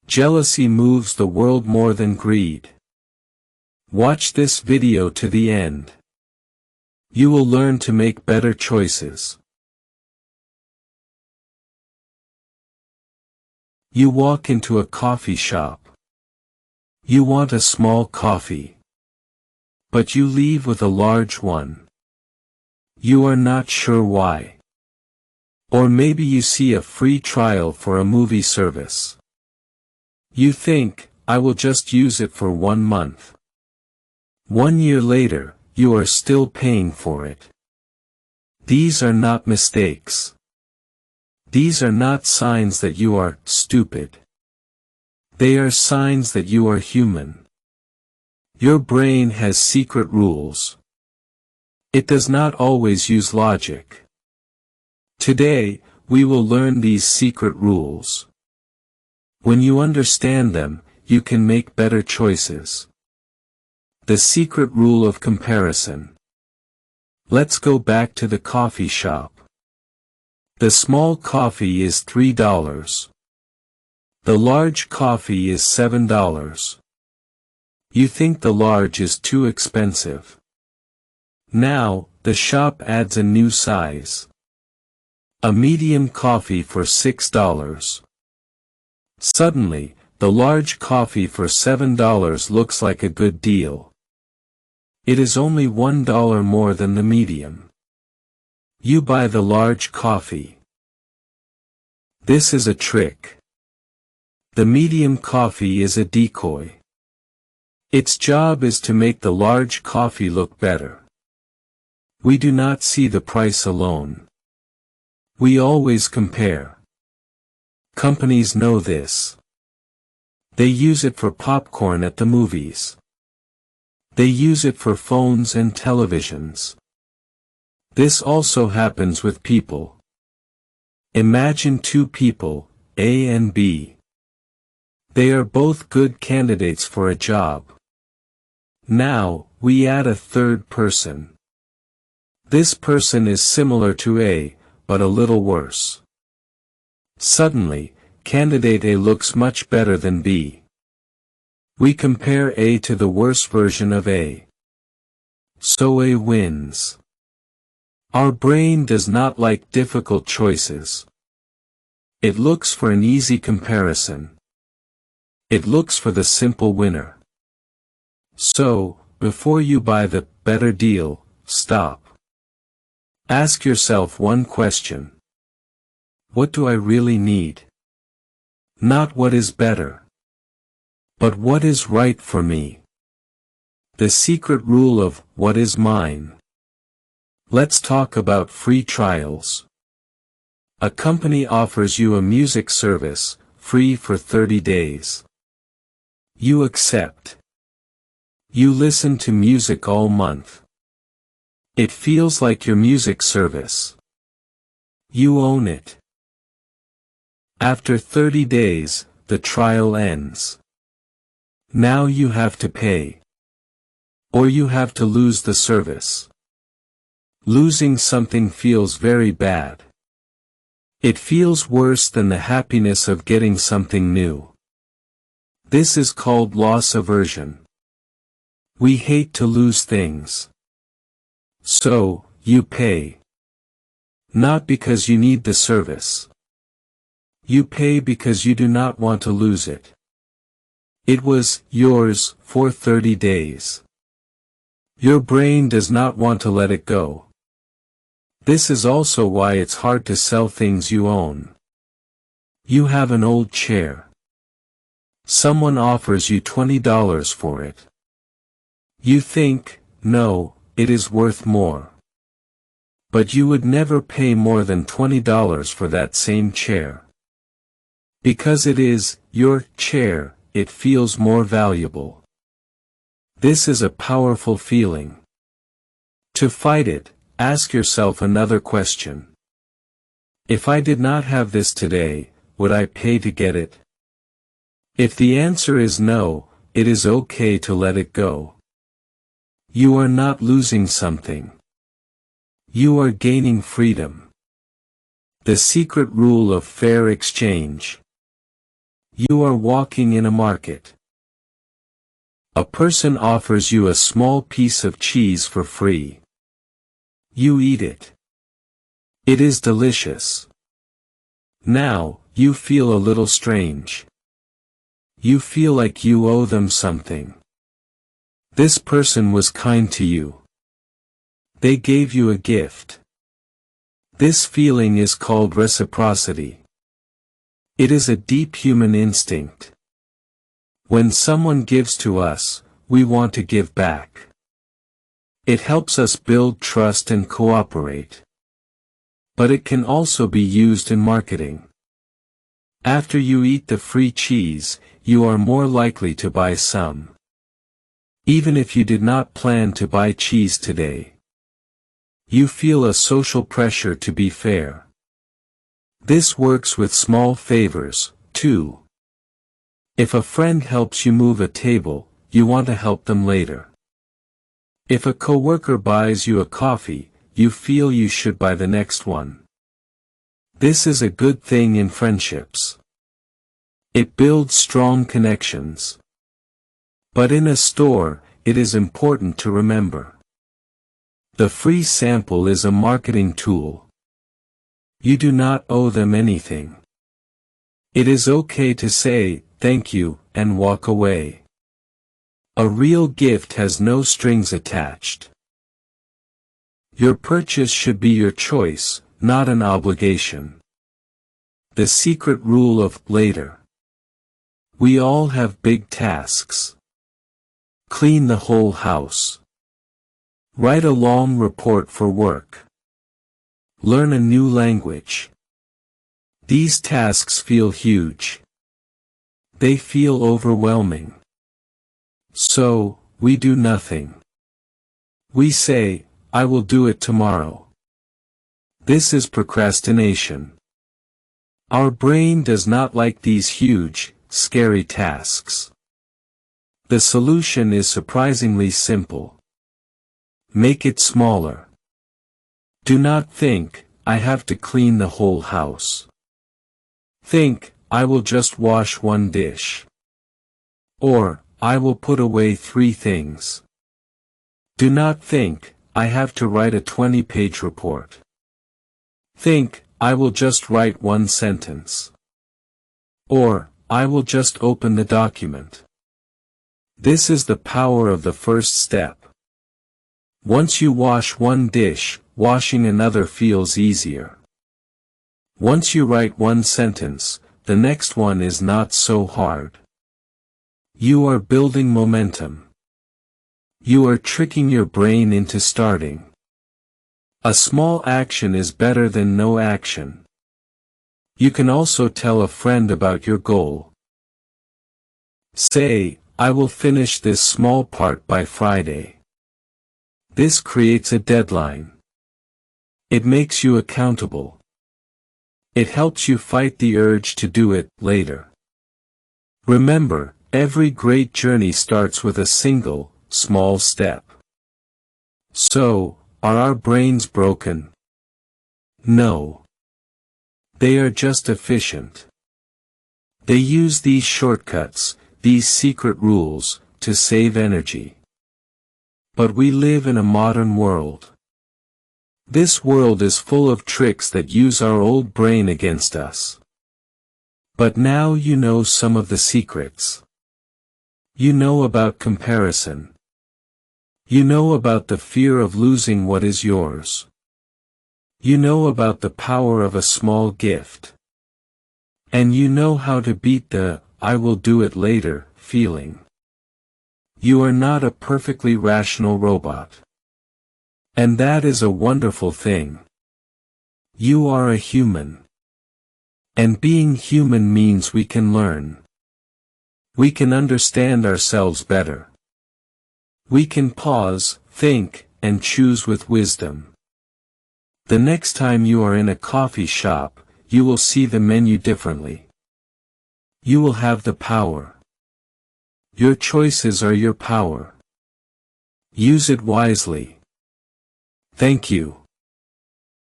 Jealousy moves the world more than greed. Watch this video to the end. You will learn to make better choices. You walk into a coffee shop. You want a small coffee. But you leave with a large one. You are not sure why. Or maybe you see a free trial for a movie service. You think, I will just use it for 1 month. 1 year later, you are still paying for it. These are not mistakes. These are not signs that you are stupid. They are signs that you are human. Your brain has secret rules. It does not always use logic. Today, we will learn these secret rules. When you understand them, you can make better choices. The secret rule of comparison. Let's go back to the coffee shop. The small coffee is $3. The large coffee is $7. You think the large is too expensive. Now, the shop adds a new size. A medium coffee for $6. Suddenly, the large coffee for $7 looks like a good deal. It is only $1 more than the medium. You buy the large coffee. This is a trick. The medium coffee is a decoy. Its job is to make the large coffee look better. We do not see the price alone. We always compare. Companies know this. They use it for popcorn at the movies. They use it for phones and televisions. This also happens with people. Imagine 2 people, A and B. They are both good candidates for a job. Now, we add a third person. This person is similar to A, but a little worse. Suddenly, candidate A looks much better than B. We compare A to the worse version of A. So A wins. Our brain does not like difficult choices. It looks for an easy comparison. It looks for the simple winner. So, before you buy the better deal, stop. Ask yourself one question. What do I really need? Not what is better, but what is right for me. The secret rule of what is mine. Let's talk about free trials. A company offers you a music service, free for 30 days. You accept. You listen to music all month. It feels like your music service. You own it. After 30 days, the trial ends. Now you have to pay. Or you have to lose the service. Losing something feels very bad. It feels worse than the happiness of getting something new. This is called loss aversion. We hate to lose things. So, you pay. Not because you need the service. You pay because you do not want to lose it. It was yours for 30 days. Your brain does not want to let it go. This is also why it's hard to sell things you own. You have an old chair. Someone offers you $20 for it. You think, no, it is worth more. But you would never pay more than $20 for that same chair. Because it is your chair, it feels more valuable. This is a powerful feeling. To fight it, ask yourself another question. If I did not have this today, would I pay to get it? If the answer is no, it is okay to let it go. You are not losing something. You are gaining freedom. The secret rule of fair exchange. You are walking in a market. A person offers you a small piece of cheese for free. You eat it. It is delicious. Now, you feel a little strange. You feel like you owe them something. This person was kind to you. They gave you a gift. This feeling is called reciprocity. It is a deep human instinct. When someone gives to us, we want to give back. It helps us build trust and cooperate. But it can also be used in marketing. After you eat the free cheese, you are more likely to buy some. Even if you did not plan to buy cheese today. You feel a social pressure to be fair. This works with small favors, too. If a friend helps you move a table, you want to help them later. If a coworker buys you a coffee, you feel you should buy the next one. This is a good thing in friendships. It builds strong connections. But in a store, it is important to remember. The free sample is a marketing tool. You do not owe them anything. It is okay to say, thank you, and walk away. A real gift has no strings attached. Your purchase should be your choice, not an obligation. The secret rule of later. We all have big tasks. Clean the whole house. Write a long report for work. Learn a new language. These tasks feel huge. They feel overwhelming. So, we do nothing. We say, I will do it tomorrow. This is procrastination. Our brain does not like these huge, scary tasks. The solution is surprisingly simple. Make it smaller. Do not think, I have to clean the whole house. Think, I will just wash one dish. Or, I will put away 3 things. Do not think, I have to write a 20-page report. Think, I will just write 1 sentence. Or, I will just open the document. This is the power of the first step. Once you wash one dish, washing another feels easier. Once you write 1 sentence, the next one is not so hard. You are building momentum. You are tricking your brain into starting. A small action is better than no action. You can also tell a friend about your goal. Say, I will finish this small part by Friday. This creates a deadline. It makes you accountable. It helps you fight the urge to do it later. Remember, every great journey starts with a single, small step. So, are our brains broken? No. They are just efficient. They use these shortcuts, these secret rules, to save energy. But we live in a modern world. This world is full of tricks that use our old brain against us. But now you know some of the secrets. You know about comparison. You know about the fear of losing what is yours. You know about the power of a small gift. And you know how to beat the, I will do it later, feeling. You are not a perfectly rational robot. And that is a wonderful thing. You are a human. And being human means we can learn. We can understand ourselves better. We can pause, think, and choose with wisdom. The next time you are in a coffee shop, you will see the menu differently. You will have the power. Your choices are your power. Use it wisely. Thank you.